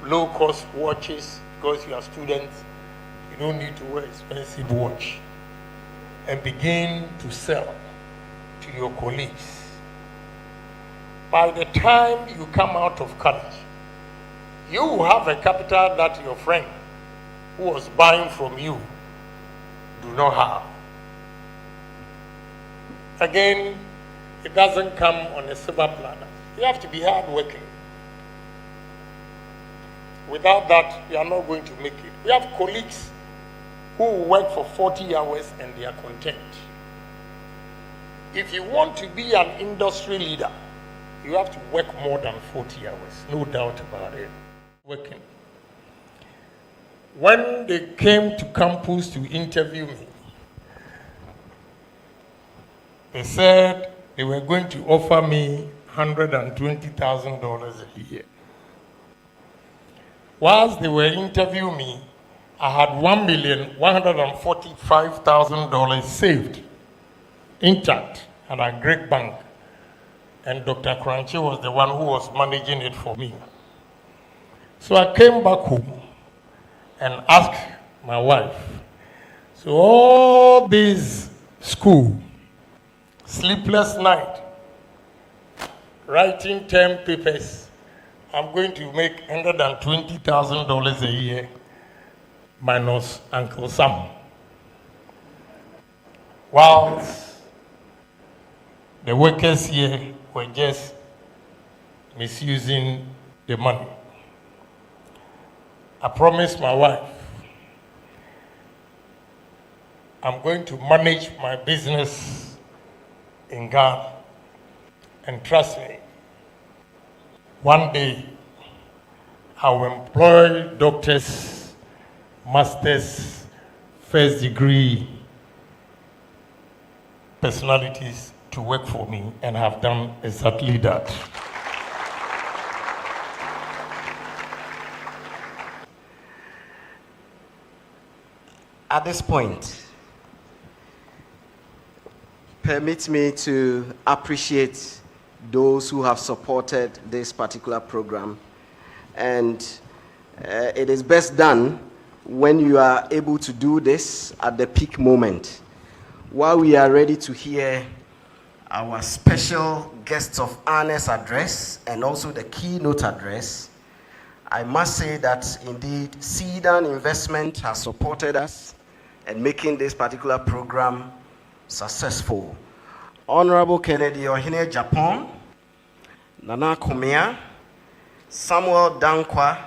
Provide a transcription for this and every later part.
low-cost watches because you are students. You don't need to wear expensive watch, and begin to sell to your colleagues. By the time you come out of college, you will have a capital that your friend who was buying from you do not have. Again, it doesn't come on a silver platter. You have to be hardworking. Without that, you are not going to make it. We have colleagues who work for 40 hours and they are content. If you want to be an industry leader, you have to work more than 40 hours, no doubt about it. Working. When they came to campus to interview me, they said they were going to offer me $120,000 a year. Whilst they were interviewing me, I had $1,145,000 saved, intact, at a great bank. And Dr. Kranchi was the one who was managing it for me. So I came back home and asked my wife, so all this school, sleepless night, writing 10 papers, I'm going to make $120,000 a year minus Uncle Sam. Whilst the workers here were just misusing the money. I promised my wife, I'm going to manage my business in Ghana, and trust me, one day I will employ doctors, masters, first degree personalities to work for me, and have done exactly that. At this point, permit me to appreciate those who have supported this particular program. And it is best done when you are able to do this at the peak moment. While we are ready to hear our special guests of honor's address and also the keynote address, I must say that indeed Sedan Investment has supported us and making this particular program successful. Honorable Kennedy Agyapong, Nana Kumia, Samuel Dankwa,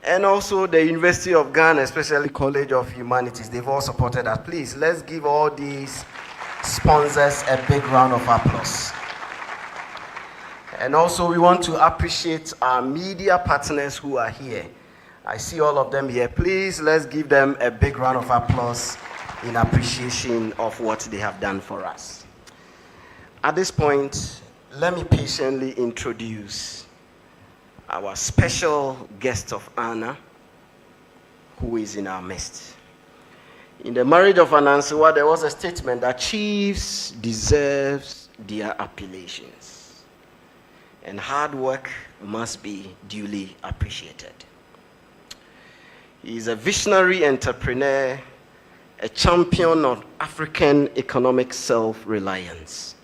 and also the University of Ghana, especially College of Humanities. They've all supported us. Please, let's give all these sponsors a big round of applause. And also we want to appreciate our media partners who are here. I see all of them here. Please, let's give them a big round of applause in appreciation of what they have done for us. At this point, let me patiently introduce our special guest of honor who is in our midst. In the marriage of Anansiwa, there was a statement that chiefs deserve their appellations, and hard work must be duly appreciated. He is a visionary entrepreneur, a champion of African economic self-reliance.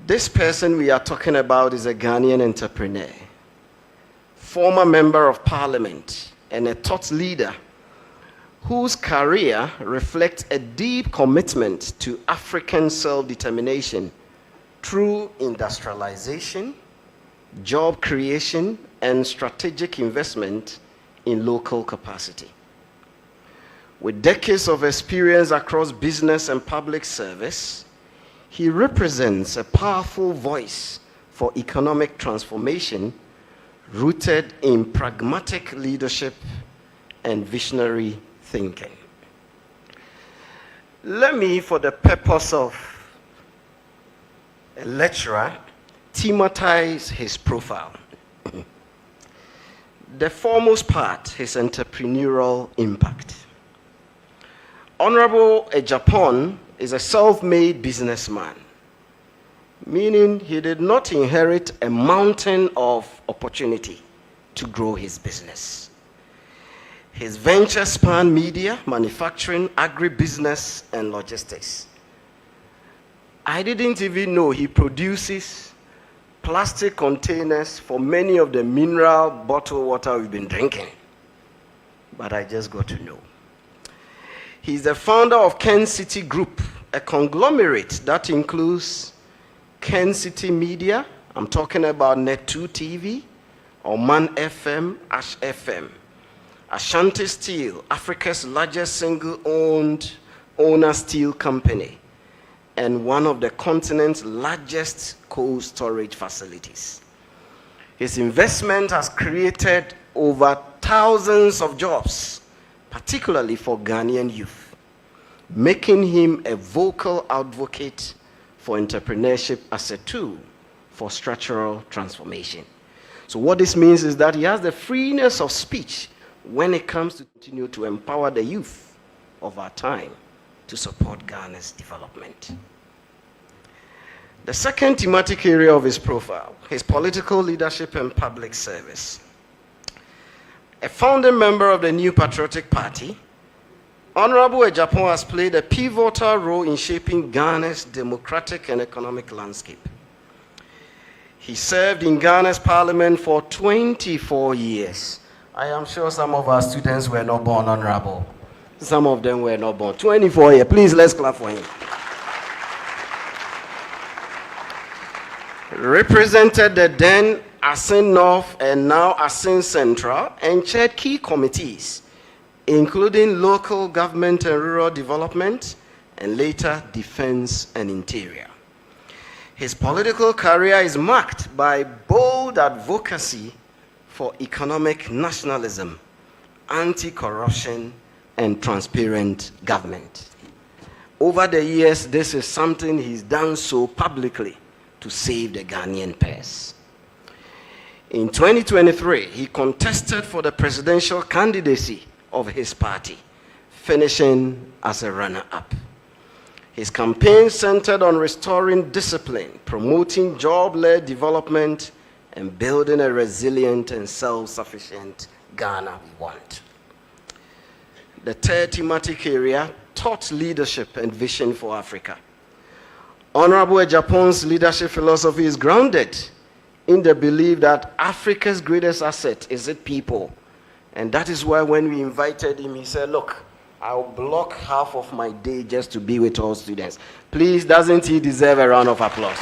This person we are talking about is a Ghanaian entrepreneur, former member of parliament, and a thought leader whose career reflects a deep commitment to African self-determination through industrialization, job creation, and strategic investment in local capacity. With decades of experience across business and public service, he represents a powerful voice for economic transformation rooted in pragmatic leadership and visionary thinking. Let me, for the purpose of a lecturer, thematize his profile. The foremost part, his entrepreneurial impact. Honorable Agyapong is a self-made businessman, meaning he did not inherit a mountain of opportunity to grow his business. His ventures span media, manufacturing, agribusiness, and logistics. I didn't even know he produces plastic containers for many of the mineral bottled water we've been drinking. But I just got to know. He's the founder of Ken City Group, a conglomerate that includes Ken City Media, I'm talking about Net2 TV, Oman FM, Ash FM, Ashanti Steel, Africa's largest single-owned owner steel company, and one of the continent's largest cold storage facilities. His investment has created over thousands of jobs, particularly for Ghanaian youth, making him a vocal advocate for entrepreneurship as a tool for structural transformation. So what this means is that he has the freeness of speech when it comes to continue to empower the youth of our time to support Ghana's development. The second thematic area of his profile, his political leadership and public service. A founding member of the New Patriotic Party, Honorable Agyapong has played a pivotal role in shaping Ghana's democratic and economic landscape. He served in Ghana's parliament for 24 years. I am sure some of our students were not born, Honorable. Some of them were not born. 24 years. Please, let's clap for him. Represented the then Asin North and now Asin Central and chaired key committees, including local government and rural development, and later defense and interior. His political career is marked by bold advocacy for economic nationalism, anti-corruption, and transparent government. Over the years, this is something he's done so publicly to save the Ghanaian purse. In 2023, he contested for the presidential candidacy of his party, finishing as a runner-up. His campaign centered on restoring discipline, promoting job-led development, and building a resilient and self-sufficient Ghana we want. The third thematic area, thought leadership and vision for Africa. Honorable Agyapong's leadership philosophy is grounded in the belief that Africa's greatest asset is its people. And that is why when we invited him, he said, look, I'll block half of my day just to be with all students. Please, doesn't he deserve a round of applause?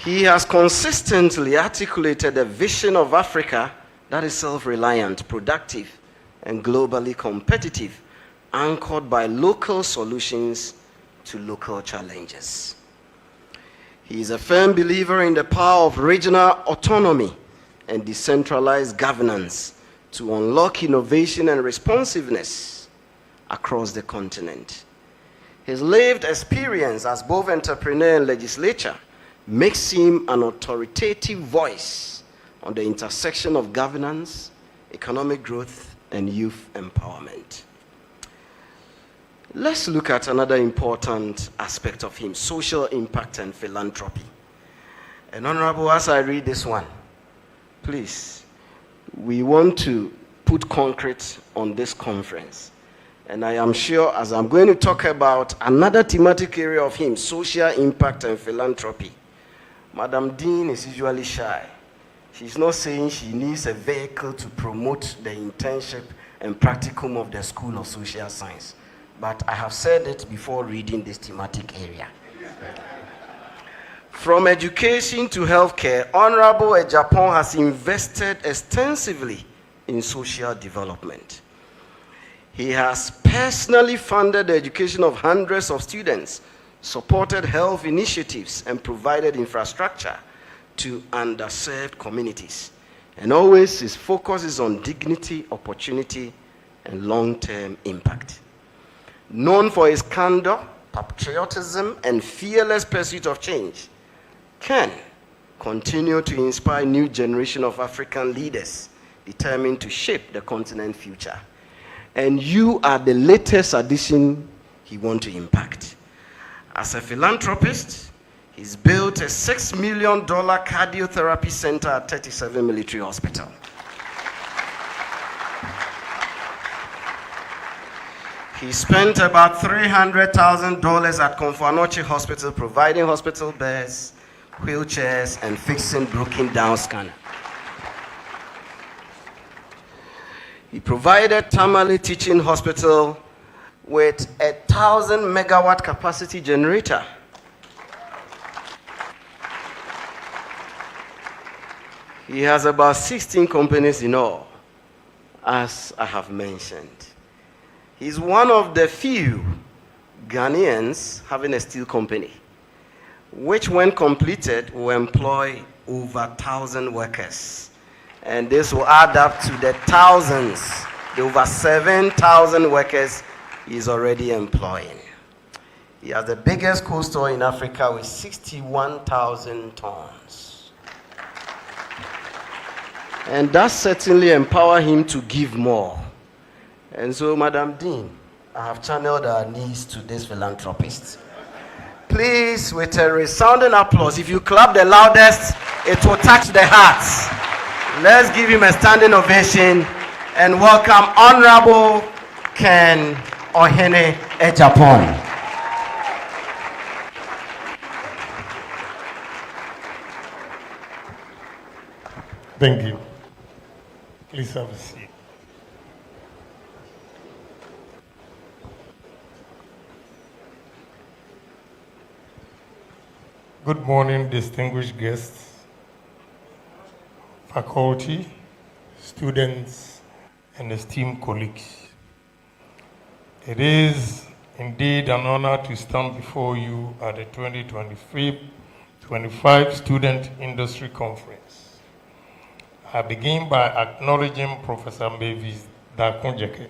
He has consistently articulated a vision of Africa that is self-reliant, productive, and globally competitive, anchored by local solutions to local challenges. He is a firm believer in the power of regional autonomy and decentralized governance to unlock innovation and responsiveness across the continent. His lived experience as both entrepreneur and legislator makes him an authoritative voice on the intersection of governance, economic growth, and youth empowerment. Let's look at another important aspect of him, social impact and philanthropy. And Honorable, as I read this one, please, we want to put concrete on this conference. And I am sure as I'm going to talk about another thematic area of him, social impact and philanthropy, Madam Dean is usually shy. She's not saying she needs a vehicle to promote the internship and practicum of the School of Social Science. But I have said it before reading this thematic area. From education to healthcare, Honorable Agyapong has invested extensively in social development. He has personally funded the education of hundreds of students, supported health initiatives, and provided infrastructure to underserved communities. And always his focus is on dignity, opportunity, and long-term impact. Known for his candor, patriotism, and fearless pursuit of change, Ken continue to inspire new generation of African leaders determined to shape the continent's future. And you are the latest addition he wants to impact. As a philanthropist, He's built a $6 million cardiotherapy center at 37 Military Hospital. He spent about $300,000 at Komfo Hospital providing hospital beds, wheelchairs, and fixing broken down scanner. He provided Tamale Teaching Hospital with a 1,000 megawatt capacity generator. He has about 16 companies in all, as I have mentioned. He's one of the few Ghanaians having a steel company, which when completed will employ over 1,000 workers. And this will add up to the thousands, the over 7,000 workers he's already employing. He has the biggest cold store in Africa with 61,000 tons. And that certainly empower him to give more. And so, Madam Dean, I have channeled our needs to this philanthropist. Please, with a resounding applause, if you clap the loudest, it will touch the hearts. Let's give him a standing ovation and welcome Honorable Hon.Kennedy Agyapong. Thank you. Please have a seat. Good morning, distinguished guests, faculty, students, and esteemed colleagues. It is indeed an honor to stand before you at the 2025 Student Industry Conference. I begin by acknowledging Professor Mavis Dakunjeke,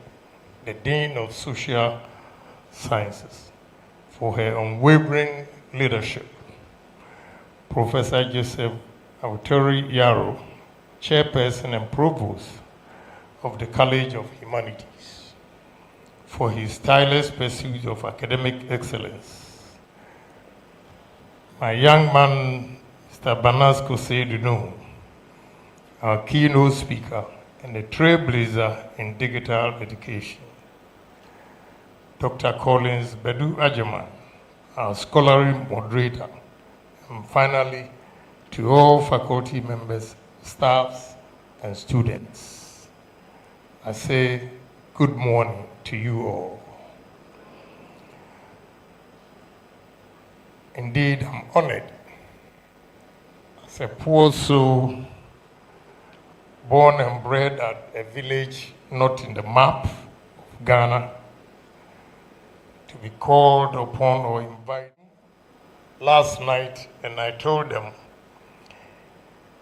the Dean of Social Sciences, for her unwavering leadership. Professor Joseph Autori Yaro, Chairperson and Provost of the College of Humanities, for his tireless pursuit of academic excellence. My young man, Mr. Banasco Seiduno, our keynote speaker and a trailblazer in digital education. Dr. Collins Bedu Ajaman, our scholarly moderator. And finally, to all faculty members, staffs, and students, I say good morning to you all. Indeed, I'm honored as a poor soul, born and bred at a village not in the map of Ghana, to be called upon or invited last night, and I told them,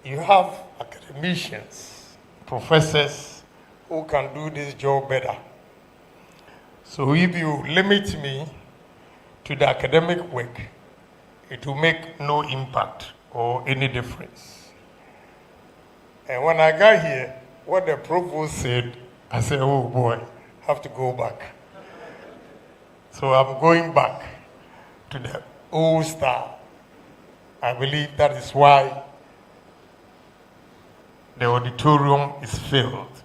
you have academicians, professors who can do this job better. So if you limit me to the academic work, it will make no impact or any difference. And when I got here, what the provost said, I said, oh boy, I have to go back. So I'm going back to the old style. I believe that is why the auditorium is filled.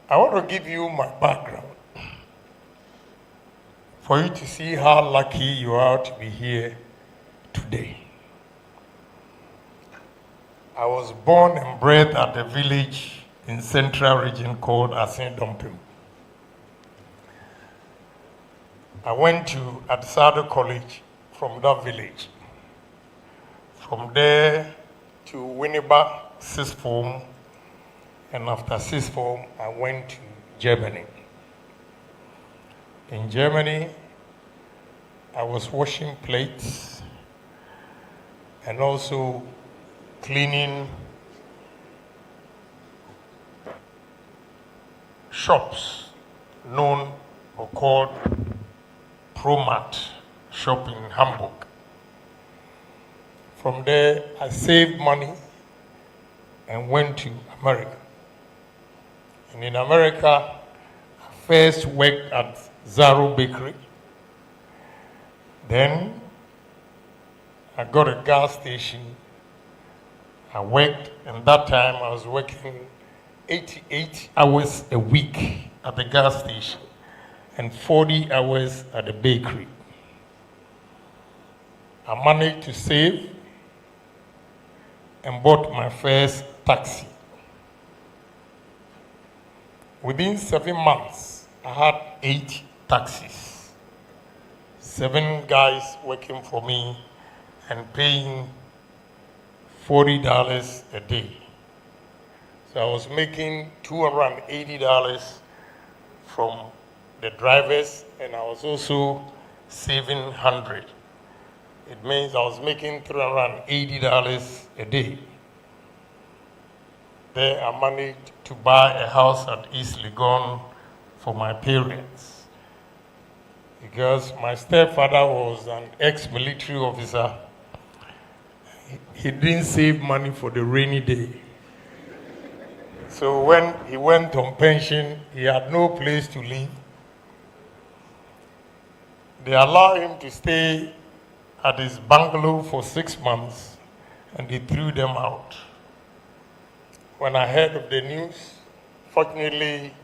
I want to give you my background for you to see how lucky you are to be here today. I was born and bred at a village in central region called Asin Dompim. I went to Adisado College from that village. From there to Winneba, sixth form, and after sixth form, I went to Germany. In Germany, I was washing plates and also cleaning shops known or called Promat shop in Hamburg. From there, I saved money and went to America. And in America, I first worked at Zaro Bakery. Then I got a gas station. I worked, and that time I was working 88 hours a week at the gas station and 40 hours at the bakery. I managed to save and bought my first taxi. Within 7 months, I had 8 taxis. 7 guys working for me and paying $40 a day. So I was making $280 from the drivers, and I was also saving 100. It means I was making $380 a day. There I managed to buy a house at East Legon for my parents, because my stepfather was an ex-military officer. He didn't save money for the rainy day. So when he went on pension, he had no place to live. They allowed him to stay at his bungalow for 6 months, and they threw them out. When I heard of the news, fortunately,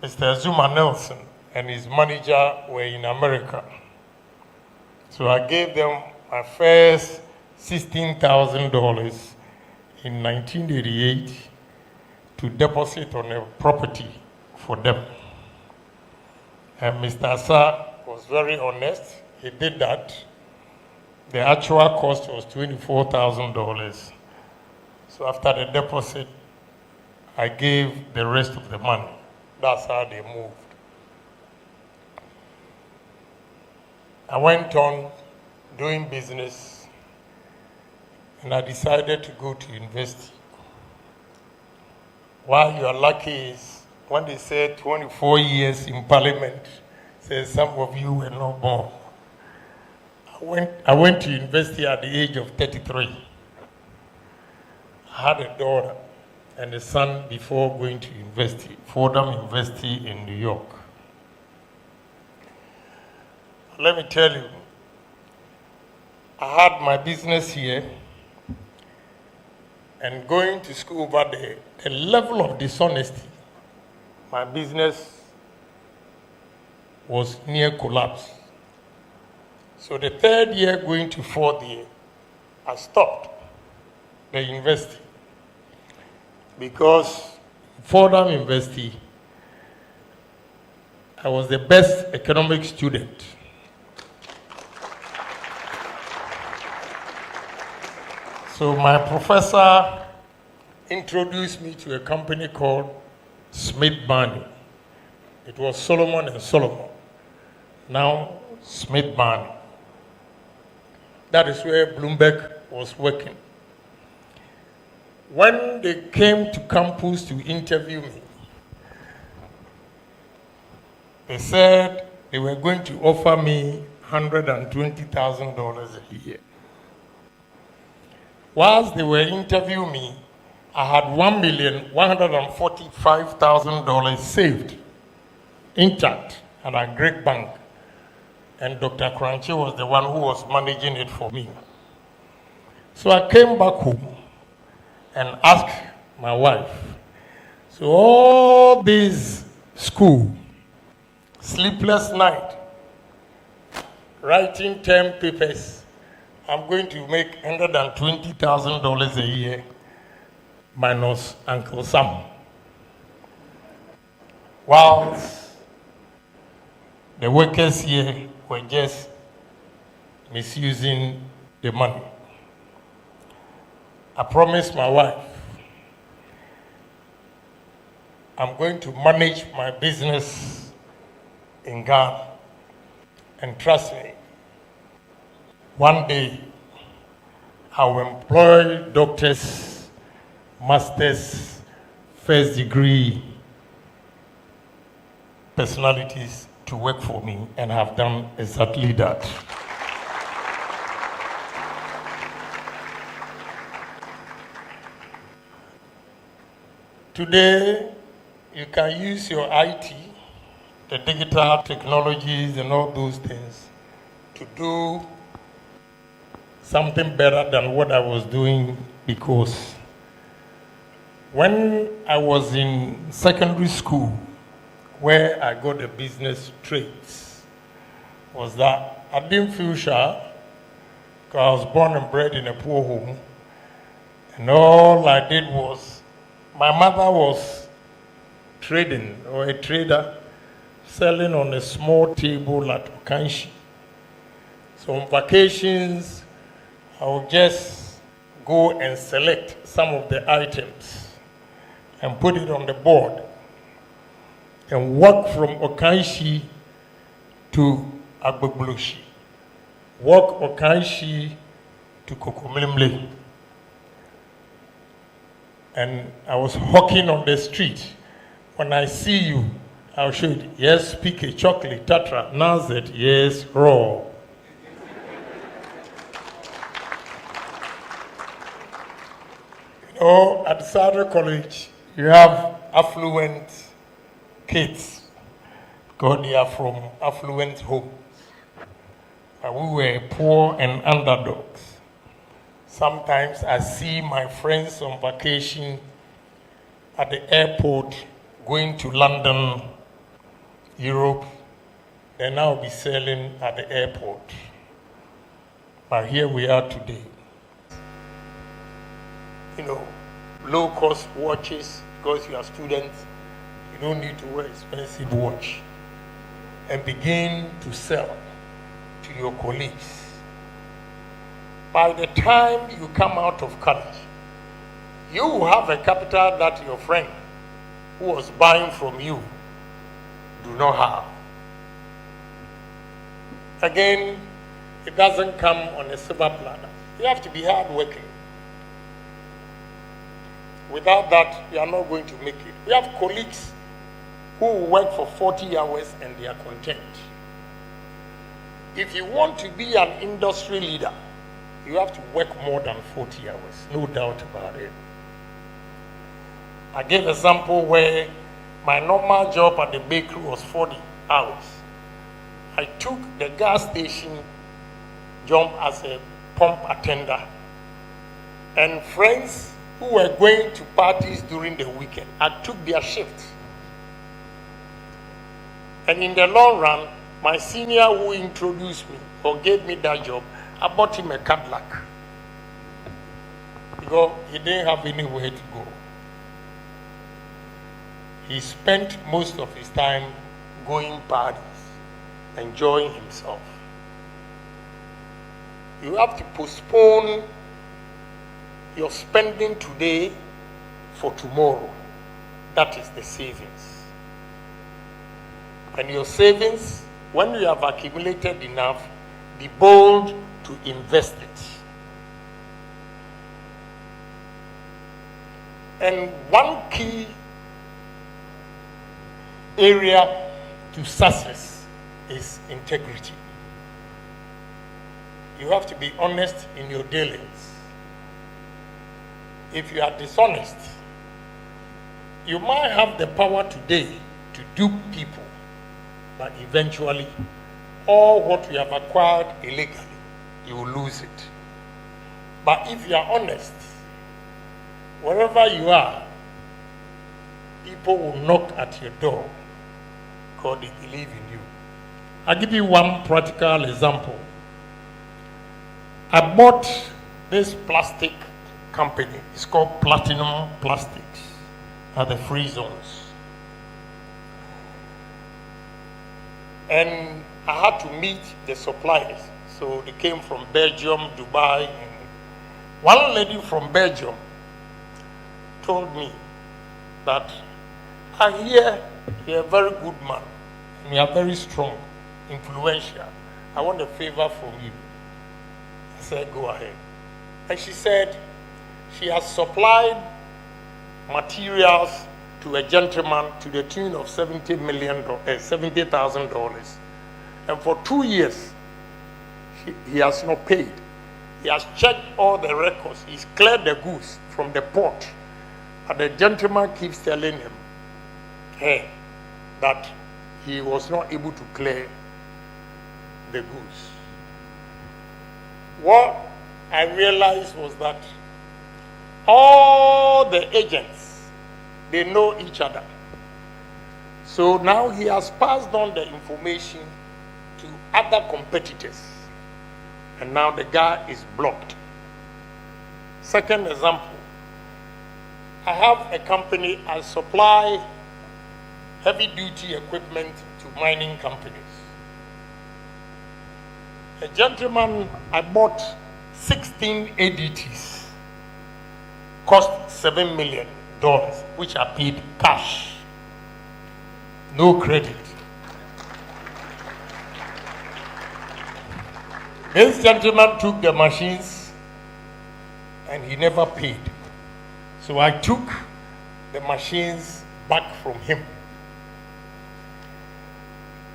Mr. Zuma Nelson and his manager were in America. So I gave them my first $16,000 in 1988 to deposit on a property for them. And Mr. Asa was very honest. He did that. The actual cost was $24,000. So after the deposit, I gave the rest of the money. That's how they moved. I went on doing business, and I decided to go to university. Why you are lucky is when they said 24 years in parliament, says some of you were not born. I went to university at the age of 33. I had a daughter and a son before going to university, Fordham University in New York. Let me tell you, I had my business here, and going to school over there, the level of dishonesty, my business was near collapse. So the 3rd year going to 4th year, I stopped the university, because Fordham University, I was the best economic student. So my professor introduced me to a company called Smith Barney. It was Solomon and Solomon, now Smith Barney. That is where Bloomberg was working. When they came to campus to interview me, they said they were going to offer me $120,000 a year. Whilst they were interviewing me, I had $1,145,000 saved, intact, at a great bank. And Dr. Kranchi was the one who was managing it for me. So I came back home and asked my wife, so all this school, sleepless night, writing 10 papers, I'm going to make $120,000 a year minus Uncle Sam. Whilst the workers here were just misusing the money. I promised my wife, I'm going to manage my business in Ghana, and trust me, one day I will employ doctors, masters, first degree personalities to work for me, and have done exactly that. Today, you can use your IT, the digital technologies and all those things, to do something better than what I was doing, because when I was in secondary school, where I got the business trades, was that I didn't feel shy, because I was born and bred in a poor home, and all I did was, my mother was trading, or a trader, selling on a small table at Okanshi. So on vacations, I would just go and select some of the items and put it on the board and walk from Okanshi to Agbogboshi, walk Okanshi to Kokomlemle. And I was hawking on the street. When I see you, I'll show you, yes, PK, chocolate, Tatra, Nazet, yes, raw. You know, at Sadra College, you have affluent kids, because they are from affluent homes. But we were poor and underdogs. Sometimes I see my friends on vacation at the airport, going to London, Europe, then I'll be selling at the airport. But here we are today. You know, low-cost watches, because you are students, you don't need to wear expensive watch, and begin to sell to your colleagues. By the time you come out of college, you will have a capital that your friend who was buying from you do not have. Again, it doesn't come on a silver platter. You have to be hardworking. Without that, you are not going to make it. We have colleagues who work for 40 hours and they are content. If you want to be an industry leader, you have to work more than 40 hours, no doubt about it. I gave an example where my normal job at the bakery was 40 hours. I took the gas station job as a pump attendant, and friends who were going to parties during the weekend, I took their shift. And in the long run, my senior who introduced me or gave me that job, I bought him a Cadillac because he didn't have anywhere to go. He spent most of his time going parties, enjoying himself. You have to postpone your spending today for tomorrow. That is the savings. And your savings, when you have accumulated enough, be bold to invest it. And one key area to success is integrity. You have to be honest in your dealings. If you are dishonest, you might have the power today to dupe people, but eventually, all what you have acquired illegally, you will lose it. But if you are honest, wherever you are, people will knock at your door because they believe in you. I'll give you one practical example. I bought this plastic company. It's called Platinum Plastics at the free zones. And I had to meet the suppliers. So they came from Belgium, Dubai. And one lady from Belgium told me that I hear you're a very good man and you are very strong, influential. I want a favor from you. I said, go ahead. And she said she has supplied materials to a gentleman to the tune of $70,000. And for 2 years, he has not paid. He has checked all the records. He's cleared the goods from the port. And the gentleman keeps telling him that he was not able to clear the goods. What I realized was that all the agents, they know each other. So now he has passed on the information to other competitors. And now the guy is blocked. Second example, I have a company, I supply heavy duty equipment to mining companies. A gentleman, I bought 16 ADTs, cost $7 million, which I paid cash, no credit. This gentleman took the machines and he never paid. So I took the machines back from him.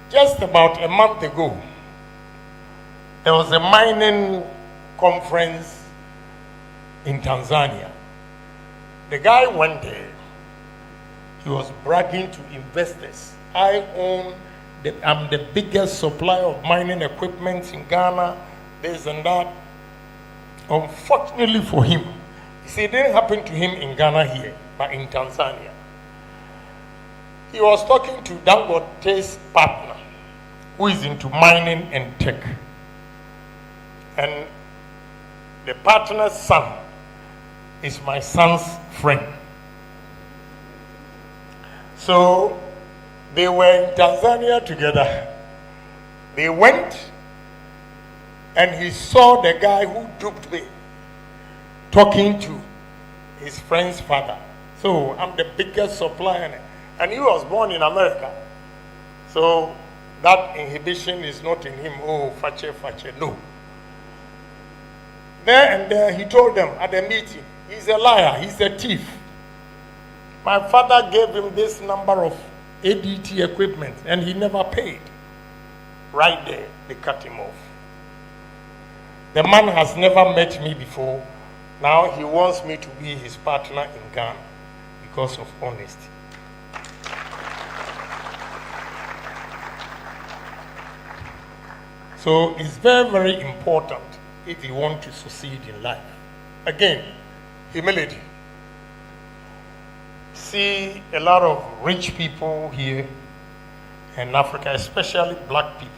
Just about a month ago, there was a mining conference in Tanzania. The guy went there. He was bragging to investors. I'm the biggest supplier of mining equipment in Ghana, this and that. Unfortunately for him, you see, it didn't happen to him in Ghana here, but in Tanzania. He was talking to Dangote's partner, who is into mining and tech. And the partner's son is my son's friend. So they were in Tanzania together. They went and he saw the guy who duped me talking to his friend's father. So I'm the biggest supplier. And he was born in America. So that inhibition is not in him. Oh, fache, no. There and there he told them at the meeting, he's a liar, he's a thief. My father gave him this number of ADT equipment and he never paid. Right there, they cut him off. The man has never met me before. Now he wants me to be his partner in Ghana because of honesty. So it's very, very important if you want to succeed in life. Again, humility. See a lot of rich people here in Africa, especially black people,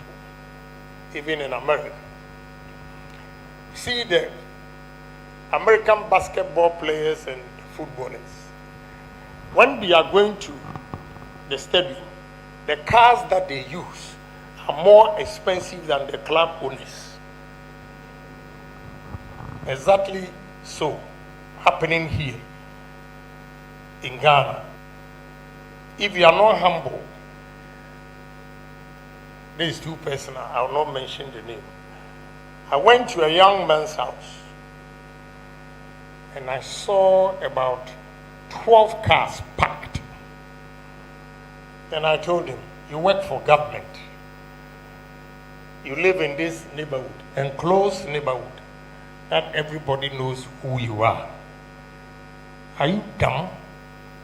even in America. See the American basketball players and footballers. When they are going to the stadium, the cars that they use are more expensive than the club owners. Exactly so happening here in Ghana. If you are not humble, this is too personal, I will not mention the name. I went to a young man's house and I saw about 12 cars parked. Then I told him, you work for government. You live in this neighborhood, enclosed neighborhood, that everybody knows who you are. Are you dumb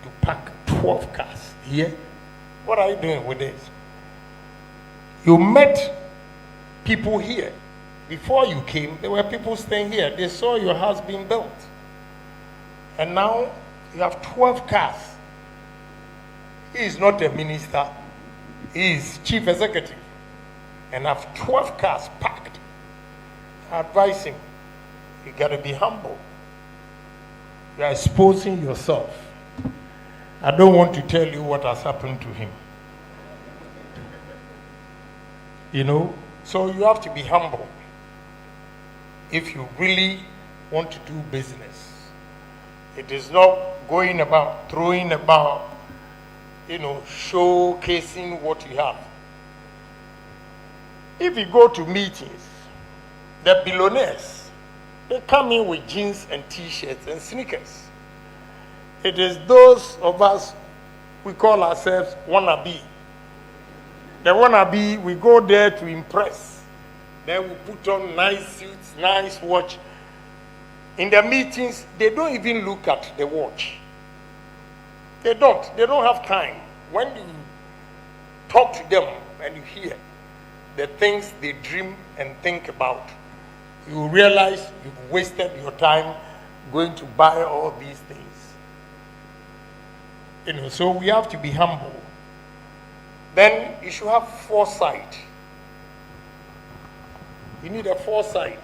to park 12 cars here? What are you doing with this? You met people here. Before you came, there were people staying here. They saw your house being built. And now you have 12 cars. He is not a minister. He is chief executive. And have 12 cars parked. I advise him, you got to be humble. You are exposing yourself. I don't want to tell you what has happened to him. You know, so you have to be humble if you really want to do business. It is not going about, throwing about, showcasing what you have. If you go to meetings, the billionaires, they come in with jeans and t-shirts and sneakers. It is those of us, we call ourselves wannabe. The wannabe, we go there to impress. Then we put on nice suits, nice watch. In the meetings, they don't even look at the watch. They don't have time. When you talk to them and you hear the things they dream and think about, you realize you've wasted your time going to buy all these things. So we have to be humble. Then you should have foresight. You need a foresight.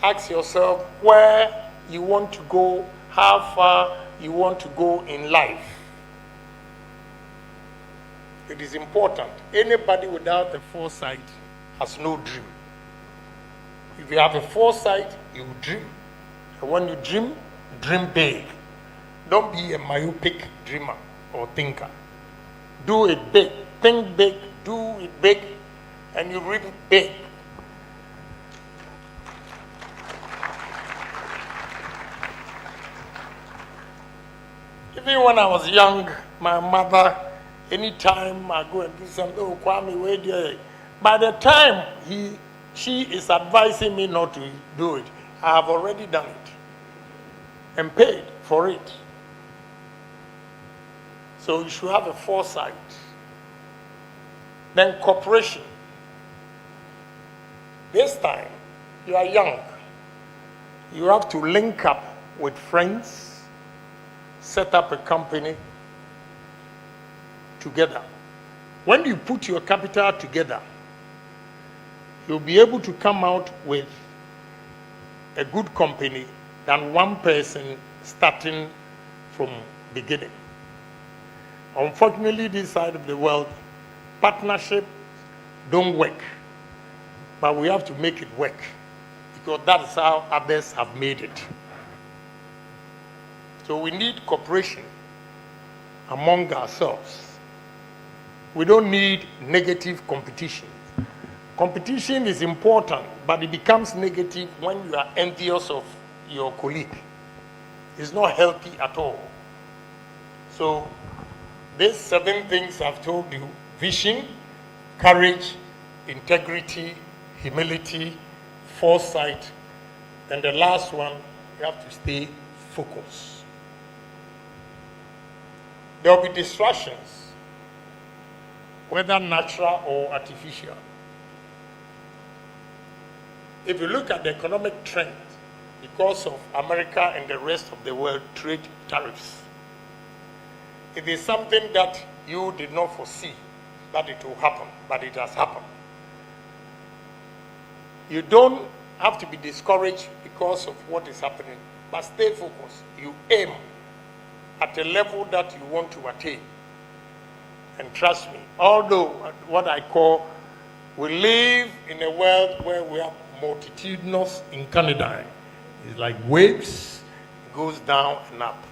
Ask yourself where you want to go, how far you want to go in life. It is important. Anybody without a foresight has no dream. If you have a foresight, you dream. And when you dream, dream big. Don't be a myopic dreamer or thinker. Do it big. Think big, do it big, and you reap big. Even when I was young, my mother, anytime I go and do something, oh, Kwame, wait there. By the time she is advising me not to do it, I have already done it and paid for it. So you should have a foresight. Then cooperation. This time, you are young. You have to link up with friends, set up a company together. When you put your capital together, you'll be able to come out with a good company than one person starting from beginning. Unfortunately, this side of the world, partnership don't work, but we have to make it work because that's how others have made it. So we need cooperation among ourselves. We don't need negative competition. Competition is important, but it becomes negative when you are envious of your colleague. It's not healthy at all. So these 7 things I've told you: vision, courage, integrity, humility, foresight, and the last one, you have to stay focused. There will be distractions, whether natural or artificial. If you look at the economic trend, because of America and the rest of the world trade tariffs, it is something that you did not foresee that it will happen, but it has happened. You don't have to be discouraged because of what is happening, but stay focused. You aim at a level that you want to attain. And trust me, although what I call, we live in a world where we are multitudinous in Canada. It's like waves, it goes down and up.